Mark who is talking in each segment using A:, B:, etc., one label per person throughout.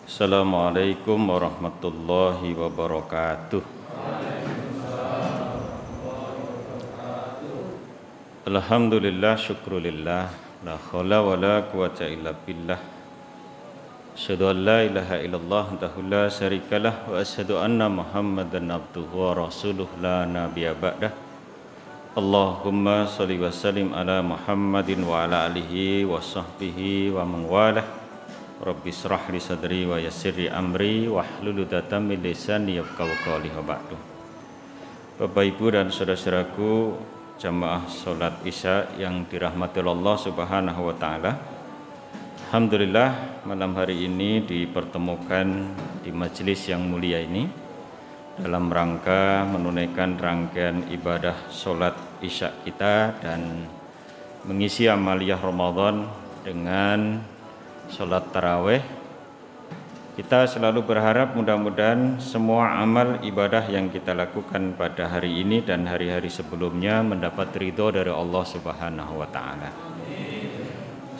A: Assalamualaikum warahmatullahi wabarakatuh. Alhamdulillah, syukrulillah, la khala wa la quwata illa billah. Asyhadu an la ilaha illallah wahdahu la syarikalah wa asyhadu anna Muhammadan abduhu wa rasuluh la nabiyya ba'dah. Allahumma shalli wa sallim ala Muhammadin wa ala alihi wa sahbihi wa man walah. Rabbi shrah li sadri wa yassir li amri wahlul 'uqdatam min lisani yafqahu qawli wa ba'du. Bapak Ibu dan saudara-saudaraku jamaah salat Isya yang dirahmati Allah Subhanahu wa taala. Alhamdulillah malam hari ini dipertemukan di majelis yang mulia ini dalam rangka menunaikan rangkaian ibadah salat Isya kita dan mengisi amaliyah Ramadan dengan salat tarawih. Kita selalu berharap mudah-mudahan semua amal ibadah yang kita lakukan pada hari ini dan hari-hari sebelumnya mendapat ridho dari Allah Subhanahu wa taala.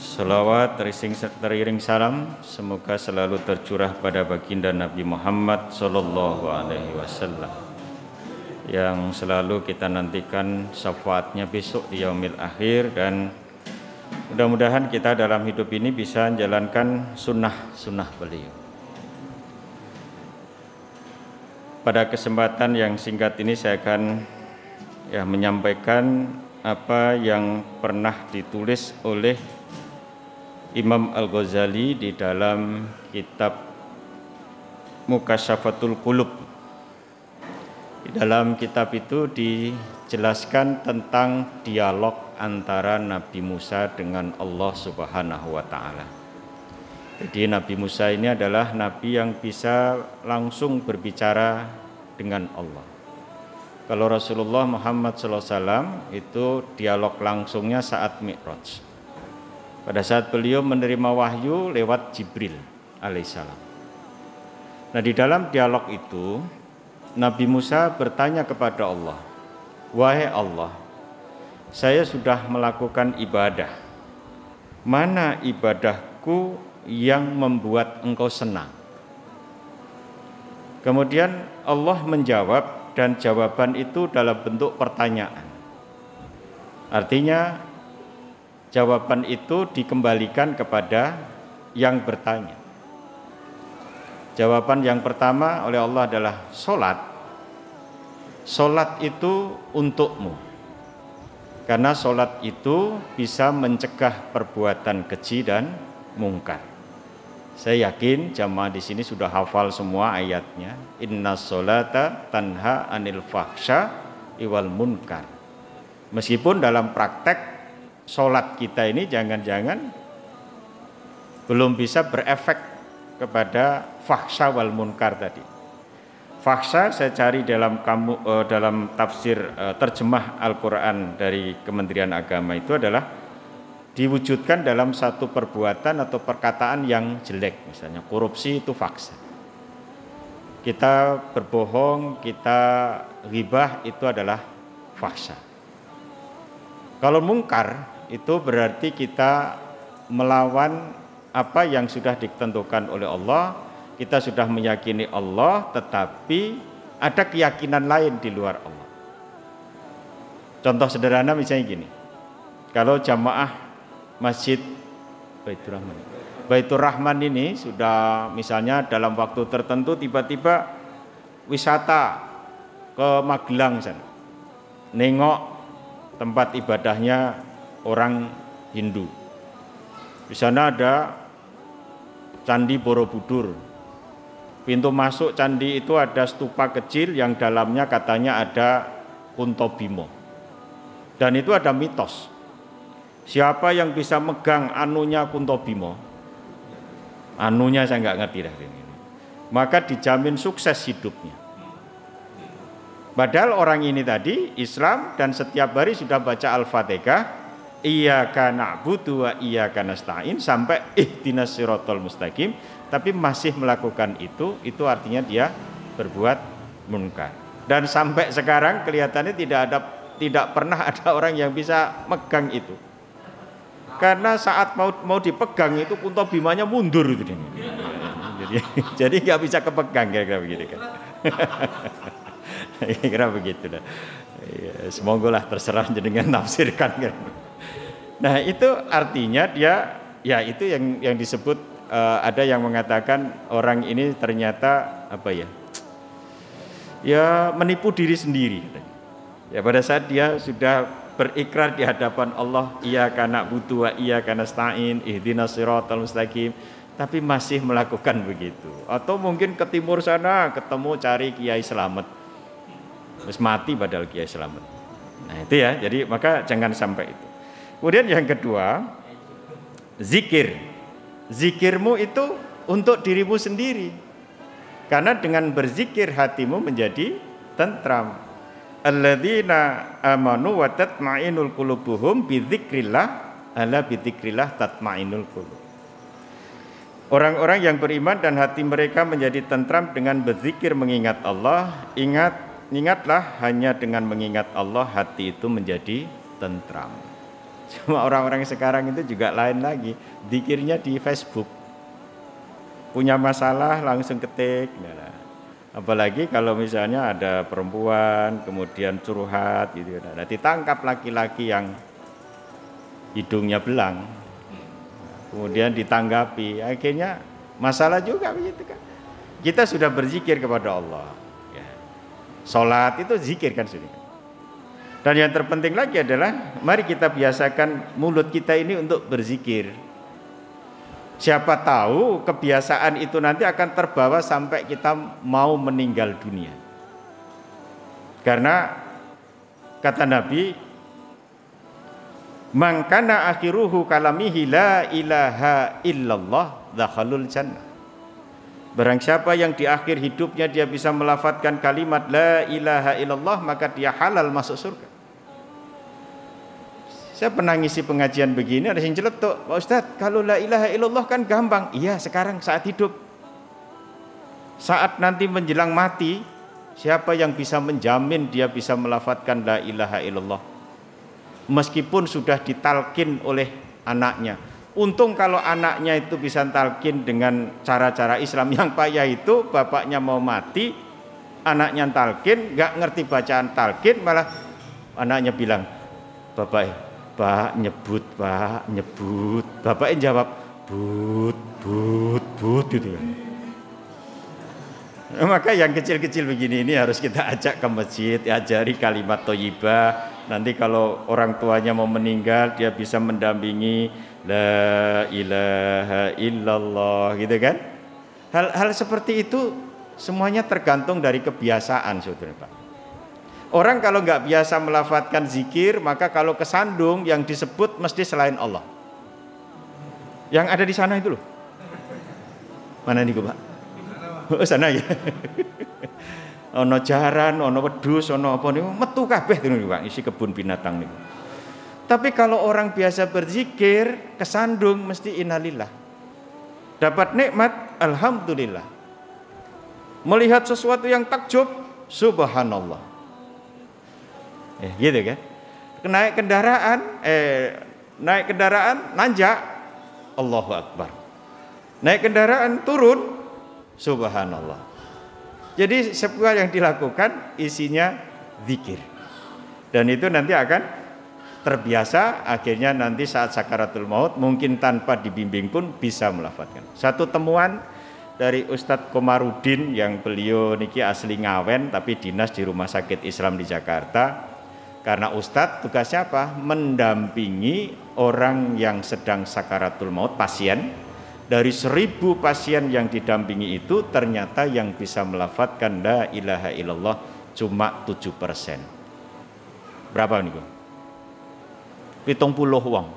A: Selawat teriring salam semoga selalu tercurah pada baginda Nabi Muhammad sallallahu alaihi wasallam yang selalu kita nantikan syafaatnya besok di yaumil akhir, dan mudah-mudahan kita dalam hidup ini bisa menjalankan sunnah beliau. Pada kesempatan yang singkat ini saya akan menyampaikan apa yang pernah ditulis oleh Imam Al-Ghazali di dalam kitab Mukasyafatul Qulub. Di dalam kitab itu dijelaskan tentang dialog antara Nabi Musa dengan Allah Subhanahu wa taala. Jadi Nabi Musa ini adalah nabi yang bisa langsung berbicara dengan Allah. Kalau Rasulullah Muhammad SAW itu dialog langsungnya saat Mi'raj. Pada saat beliau menerima wahyu lewat Jibril alaihissalam. Nah, di dalam dialog itu Nabi Musa bertanya kepada Allah, "Wahai Allah, saya sudah melakukan ibadah. Mana ibadahku yang membuat engkau senang?" Kemudian Allah menjawab, dan jawaban itu dalam bentuk pertanyaan. Artinya jawaban itu dikembalikan kepada yang bertanya. Jawaban yang pertama oleh Allah adalah solat. Solat itu untukmu. Karena solat itu bisa mencegah perbuatan keji dan mungkar. Saya yakin jamaah di sini sudah hafal semua ayatnya. Inna sholata tanha anil fahsya iwal munkar. Meskipun dalam praktek solat kita ini jangan-jangan belum bisa berefek kepada fahsya wal munkar tadi. Fahsya saya cari dalam tafsir terjemah Al-Quran dari Kementerian Agama itu adalah diwujudkan dalam satu perbuatan atau perkataan yang jelek. Misalnya korupsi itu fahsya. Kita berbohong, kita ghibah itu adalah fahsya. Kalau mungkar itu berarti kita melawan apa yang sudah ditentukan oleh Allah. Kita sudah meyakini Allah, tetapi ada keyakinan lain di luar Allah. Contoh sederhana misalnya gini, kalau jamaah Masjid Baitur Rahman ini sudah misalnya dalam waktu tertentu tiba-tiba wisata ke Magelang sana, nengok tempat ibadahnya orang Hindu. Di sana ada Candi Borobudur. Pintu masuk candi itu ada stupa kecil yang dalamnya katanya ada Kunto Bimo. Dan itu ada mitos. Siapa yang bisa megang anunya Kunto Bimo? Anunya saya nggak ngerti dah ini. Maka dijamin sukses hidupnya. Padahal orang ini tadi Islam dan setiap hari sudah baca Al-Fatihah, iyyaka na'budu wa iyyaka nasta'in sampai ihdinas siratal mustaqim, tapi masih melakukan itu artinya dia berbuat munkar. Dan sampai sekarang kelihatannya tidak pernah ada orang yang bisa megang itu. Karena saat mau dipegang itu Kunto Bimanya mundur itu. Jadi nggak bisa kepegang kira-kira begitu kan. Kira begitu dah. Ya, semoga lah terserah jenengan nafsirkan kan. Nah itu artinya dia ya itu yang disebut ada yang mengatakan orang ini ternyata apa ya? Ya menipu diri sendiri. Ya pada saat dia sudah berikrar di hadapan Allah, iyyaka na'budu wa iyyaka nasta'in, ihdinas siratal mustaqim, tapi masih melakukan begitu. Atau mungkin ke timur sana ketemu cari Kiai Slamet. Terus mati padahal Kiai Slamet. Nah, itu ya. Jadi maka jangan sampai itu. Kemudian yang kedua, zikir. Zikirmu itu untuk dirimu sendiri. Karena dengan berzikir hatimu menjadi tentram. Alladzina amanu wa tatma'innul qulubuhum bidzikrillah, ala bidzikrillah tatma'innul qulub. Orang-orang yang beriman dan hati mereka menjadi tentram dengan berzikir mengingat Allah. Ingatlah hanya dengan mengingat Allah hati itu menjadi tentram. Cuma orang-orang sekarang itu juga lain lagi. Zikirnya di Facebook. Punya masalah langsung ketik. Nah, apalagi kalau misalnya ada perempuan kemudian curhat gitu. Nah, ditangkap laki-laki yang hidungnya belang. Kemudian ditanggapi, akhirnya masalah juga begitu kan. Kita sudah berzikir kepada Allah. Ya. Sholat itu zikir kan sudah. Dan yang terpenting lagi adalah mari kita biasakan mulut kita ini untuk berzikir. Siapa tahu kebiasaan itu nanti akan terbawa sampai kita mau meninggal dunia. Karena kata Nabi, man kana akhiruhu kalamihi la ilaha illallah dakhalul jannah. Barang siapa yang di akhir hidupnya dia bisa melafadzkan kalimat la ilaha illallah, maka dia halal masuk surga. Saya pernah ngisi pengajian begini, ada yang celetuk, Pak Ustadz, kalau la ilaha illallah kan gampang. Iya, sekarang saat hidup. Saat nanti menjelang mati, siapa yang bisa menjamin dia bisa melafadzkan la ilaha illallah? Meskipun sudah ditalkin oleh anaknya. Untung kalau anaknya itu bisa talkin dengan cara-cara Islam. Yang payah itu bapaknya mau mati, anaknya talkin, nggak ngerti bacaan talkin, malah anaknya bilang, Pak nyebut, Pak nyebut. Bapaknya jawab, but gitu kan. Maka yang kecil-kecil begini ini harus kita ajak ke masjid, ajari kalimat thayyibah. Nanti kalau orang tuanya mau meninggal, dia bisa mendampingi la ilaha illallah gitu kan. Hal-hal seperti itu semuanya tergantung dari kebiasaan, saudara Pak. Orang kalau nggak biasa melafadzkan zikir, maka kalau kesandung yang disebut mesti selain Allah. Yang ada di sana itu loh. Mana nih Pak? Oh, sana ya. Ono jaran, ono wedhus, ono apa niku metu kabeh niku Pak, isi kebun binatang niku. Tapi kalau orang biasa berzikir, kesandung mesti innalillah. Dapat nikmat, alhamdulillah. Melihat sesuatu yang takjub, subhanallah. Gitu kan. Naik kendaraan nanjak, Allahu Akbar. Naik kendaraan turun, subhanallah. Jadi semua yang dilakukan isinya zikir. Dan itu nanti akan terbiasa, akhirnya nanti saat sakaratul maut mungkin tanpa dibimbing pun bisa melafadzkan. Satu temuan dari Ustadz Komarudin yang beliau niki asli Ngawen tapi dinas di Rumah Sakit Islam di Jakarta. Karena Ustadz tugasnya apa? Mendampingi orang yang sedang sakaratul maut, pasien. Dari 1000 pasien yang didampingi itu ternyata yang bisa melafadzkan la ilaha illallah cuma 7%. Berapa nih? 70 wong.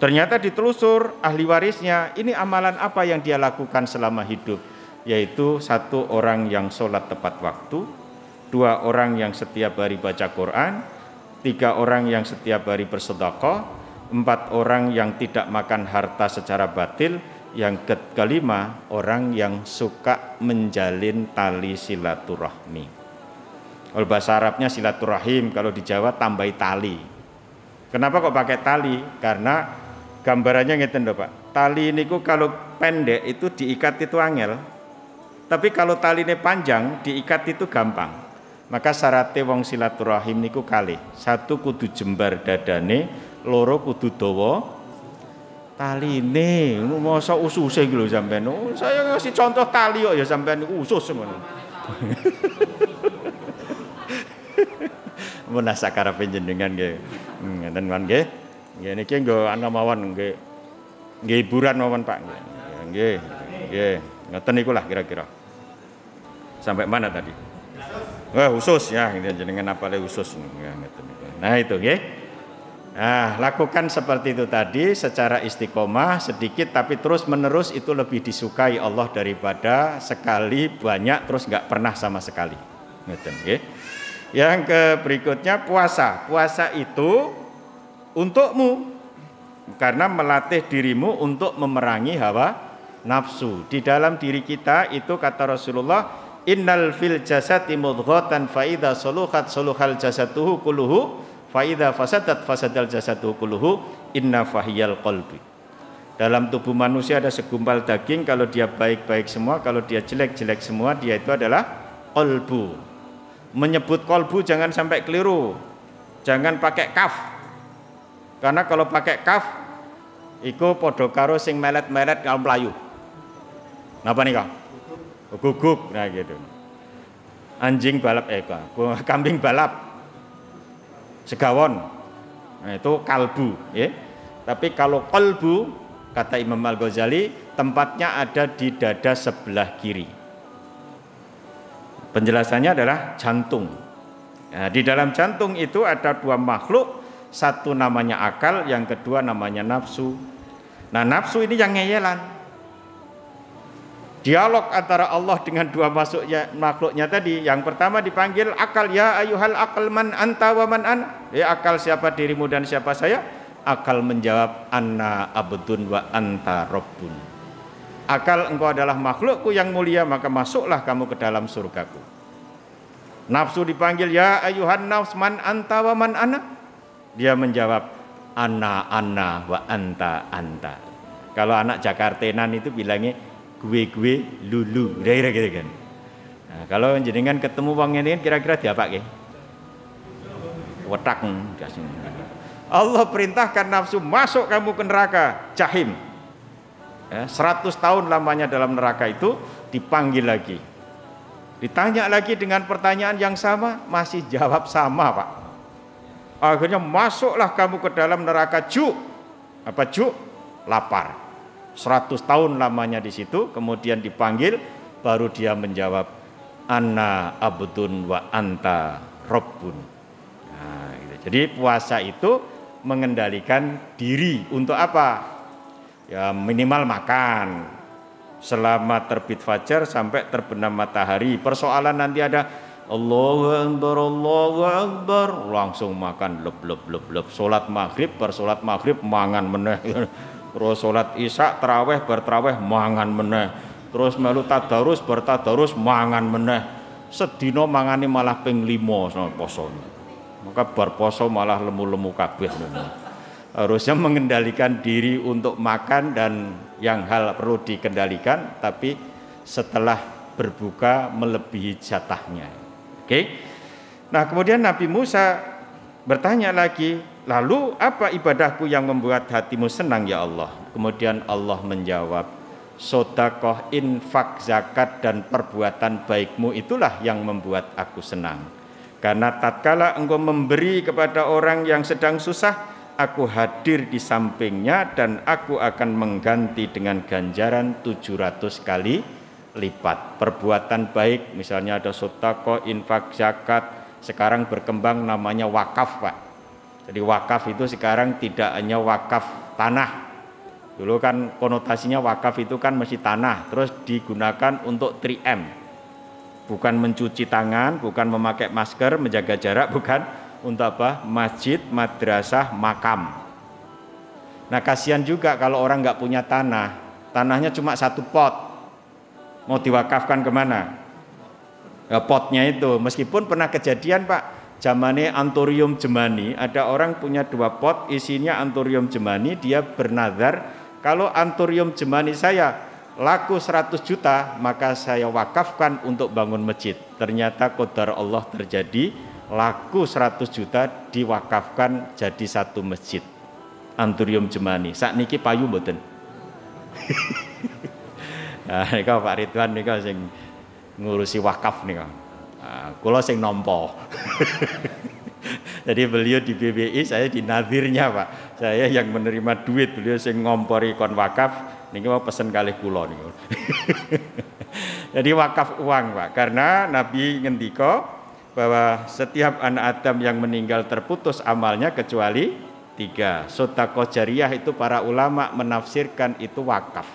A: Ternyata ditelusur ahli warisnya, ini amalan apa yang dia lakukan selama hidup? Yaitu 1 orang yang sholat tepat waktu, 2 orang yang setiap hari baca Quran, 3 orang yang setiap hari bersedekah, 4 orang yang tidak makan harta secara batil, yang kelima orang yang suka menjalin tali silaturahmi. Kalau bahasa Arabnya silaturahim, kalau di Jawa tambahi tali. Kenapa kok pakai tali? Karena gambarannya ngeten lho Pak. Tali niku kalau pendek itu diikat itu angel. Tapi kalau taline panjang diikat itu gampang. Maka syaratnya wong silaturahim niku kalih. Satu kudu jembar dadane, loro kudu dawa taline. Masa ususe iki lho sampean. Saya ngasih contoh tali kok ya sampean niku usus ngono. Menasa karepe jenengan nggih. Ngeten kan nggih. Nggih niki nggo ana mawon nggih. Nggih hiburan mawon Pak. Nggih. Nggih. Ngoten niku lah kira-kira. Sampai mana tadi? Wah, usus ya, jenengan apale usus. Nah, itu nggih. Nah, lakukan seperti itu tadi secara istiqomah sedikit tapi terus menerus itu lebih disukai Allah daripada sekali banyak terus nggak pernah sama sekali. Ngoten nggih. Yang berikutnya puasa. Puasa itu untukmu karena melatih dirimu untuk memerangi hawa nafsu. Di dalam diri kita itu kata Rasulullah, innal fil jasati mudghatan fa idza saluhat saluhal jasatuhu kulluhu fa idza fasadat fasadal jasatuhu kulluhu inna fahiyal qalbi. Dalam tubuh manusia ada segumpal daging, kalau dia baik-baik semua, kalau dia jelek-jelek semua, dia itu adalah qalbu. Menyebut kolbu jangan sampai keliru, jangan pakai kaf, karena kalau pakai kaf iku podo karo sing melet-melet kalau melayu. Napa nih kak? Guguk, nah gitu. Anjing balap kambing balap, segawon, nah itu kalbu, ya. Tapi kalau kolbu kata Imam Al-Ghazali tempatnya ada di dada sebelah kiri. Penjelasannya adalah jantung. Nah, di dalam jantung itu ada dua makhluk, satu namanya akal, yang kedua namanya nafsu. Nah, nafsu ini yang ngeyelan. Dialog antara Allah dengan dua makhluknya tadi. Yang pertama dipanggil akal, ya ayuhal akal man anta wa man ana. Ya akal, siapa dirimu dan siapa saya? Akal menjawab, anna abdun wa anta rabbun. Akal, engkau adalah makhlukku yang mulia, maka masuklah kamu ke dalam surgaku. Nafsu dipanggil, ya ayuhan nafs man anta wa man ana. Dia menjawab, ana wa anta anta. Kalau anak Jakartenan itu bilangnya gue lulu, kira-kira gitu kan. Nah, kalau jenengan ketemu wong ini kira-kira diapa ke? Wetak. Allah perintahkan nafsu, masuk kamu ke neraka jahim. 100 tahun lamanya dalam neraka itu, dipanggil lagi, ditanya lagi dengan pertanyaan yang sama, masih jawab sama Pak. Akhirnya masuklah kamu ke dalam neraka ju. Apa ju? Lapar. 100 tahun lamanya di situ, kemudian dipanggil, baru dia menjawab, ana abdun wa anta rabbun. Nah, gitu. Jadi puasa itu mengendalikan diri untuk apa? Ya minimal makan selama terbit fajar sampai terbenam matahari. Persoalan nanti ada Allahu Akbar, langsung makan leb. Salat maghrib, bersolat maghrib mangan meneh. Terus salat isya, tarawih, bertarawih mangan meneh. Terus melu tadarus, bertadarus mangan meneh. Sedina mangane malah ping 5 sama poso. Maka bar poso malah lemu-lemu kabeh. Harusnya mengendalikan diri untuk makan dan yang hal perlu dikendalikan, tapi setelah berbuka melebihi jatahnya. Oke. Nah, kemudian Nabi Musa bertanya lagi, lalu apa ibadahku yang membuat hatimu senang ya Allah? Kemudian Allah menjawab, sedekah, infak, zakat dan perbuatan baikmu itulah yang membuat aku senang. Karena tatkala engkau memberi kepada orang yang sedang susah, aku hadir di sampingnya dan aku akan mengganti dengan ganjaran 700 kali lipat. Perbuatan baik, misalnya ada sedekah, infak, zakat, sekarang berkembang namanya wakaf Pak. Jadi wakaf itu sekarang tidak hanya wakaf tanah. Dulu kan konotasinya wakaf itu kan mesti tanah, terus digunakan untuk 3M. Bukan mencuci tangan, bukan memakai masker, menjaga jarak, bukan. Untuk apa? Masjid, madrasah, makam. Nah kasihan juga kalau orang nggak punya tanah, tanahnya cuma 1 pot, mau diwakafkan kemana? Ya, potnya itu, meskipun pernah kejadian Pak, Zamane Anthurium Gemani, ada orang punya 2 pot isinya Anthurium Gemani, dia bernazar kalau Anthurium Gemani saya laku 100 juta maka saya wakafkan untuk bangun masjid. Ternyata qadar Allah terjadi, laku 100 juta diwakafkan jadi 1 masjid. Anthurium Gemani. Sakniki payu mboten. Nah, nika Pak Ridwan nika sing ngurusi wakaf nika. Kula sing nampa. Jadi beliau di BBI, saya di nadhirnya Pak. Saya yang menerima duit, beliau sing ngompori kon wakaf. Niki mau pesen kalih kula niku. Jadi wakaf uang Pak, karena Nabi ngendika bahwa setiap anak Adam yang meninggal terputus amalnya kecuali 3. Sedekah jariyah itu para ulama menafsirkan itu wakaf.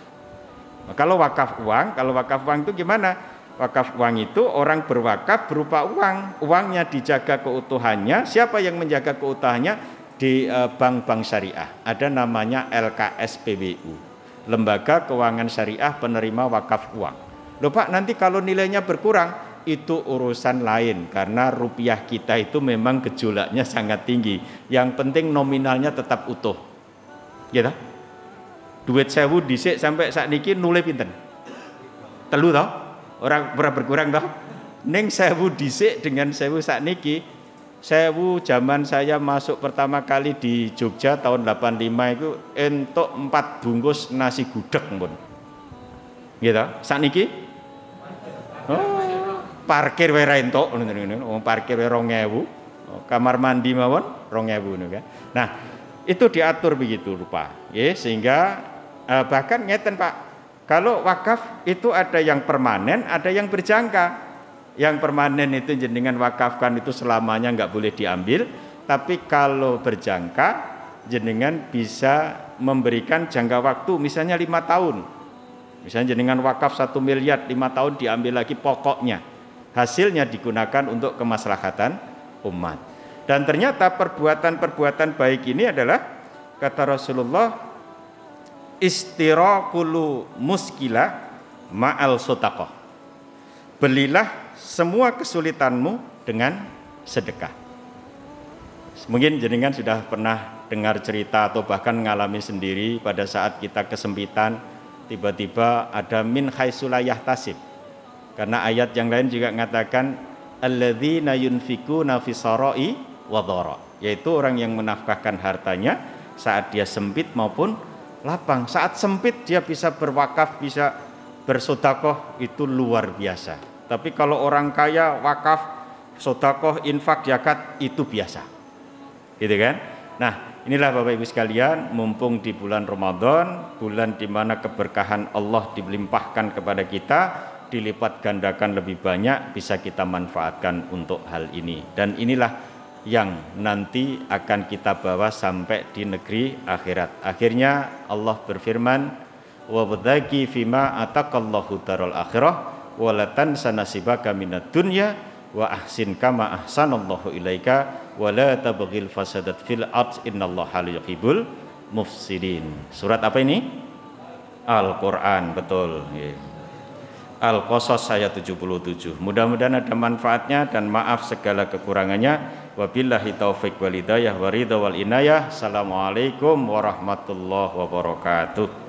A: Nah, kalau wakaf uang itu gimana? Wakaf uang itu orang berwakaf berupa uang, uangnya dijaga keutuhannya. Siapa yang menjaga keutuhannya? Di bank-bank syariah. Ada namanya LKSPWU, Lembaga Keuangan Syariah Penerima Wakaf Uang. Loh Pak, nanti kalau nilainya berkurang, itu urusan lain, karena rupiah kita itu memang gejolaknya sangat tinggi. Yang penting nominalnya tetap utuh. Gitu? Duit 1000 dhisik sampai sakniki nule pinten? 3 toh? Orang pernah berkurang toh? Ning 1000 dhisik dengan 1000 sakniki, 1000 zaman saya masuk pertama kali di Jogja tahun 85 itu entuk 4 bungkus nasi gudeg pun. Gitu? Sakniki? Oh, parkir wae ra entuk ngono, parkir wae 2000. Kamar mandi mawon 2000 niku kan. Nah, itu diatur begitu rupa, ya, sehingga bahkan ngeten Pak, kalau wakaf itu ada yang permanen, ada yang berjangka. Yang permanen itu jenengan wakafkan itu selamanya nggak boleh diambil, tapi kalau berjangka jenengan bisa memberikan jangka waktu misalnya 5 tahun. Misalnya jenengan wakaf 1 miliar, 5 tahun diambil lagi pokoknya. Hasilnya digunakan untuk kemaslahatan umat. Dan ternyata perbuatan-perbuatan baik ini adalah, kata Rasulullah, istirakulu muskila ma'al sodaqah. Belilah semua kesulitanmu dengan sedekah. Mungkin jenengan sudah pernah dengar cerita atau bahkan mengalami sendiri pada saat kita kesempitan, tiba-tiba ada min haitsu la yahtasib. Karena ayat yang lain juga mengatakan alladzina yunfikuna fi sarai wa dhara, yaitu orang yang menafkahkan hartanya saat dia sempit maupun lapang. Saat sempit dia bisa berwakaf, bisa bersedekah, itu luar biasa. Tapi kalau orang kaya wakaf, sedekah, infak, zakat itu biasa. Gitu kan? Nah, inilah Bapak Ibu sekalian, mumpung di bulan Ramadan, bulan di mana keberkahan Allah dilimpahkan kepada kita, dilipat gandakan lebih banyak, bisa kita manfaatkan untuk hal ini. Dan inilah yang nanti akan kita bawa sampai di negeri akhirat. Akhirnya Allah berfirman, wabtaghi fima ataqallahu darul akhirah wa la tansa nasibaka minad dunya wa ahsin kama ahsanallahu ilaika wa la tabghil fasadat fil ard innallaha la yuhibbul mufsidin. Surat apa ini? Al-Qur'an, betul. Al-Qasas ayat 77. Mudah-mudahan ada manfaatnya dan maaf segala kekurangannya. Wabillahi taufiq wal hidayah wa ridha wal inayah. Assalamualaikum warahmatullahi wabarakatuh.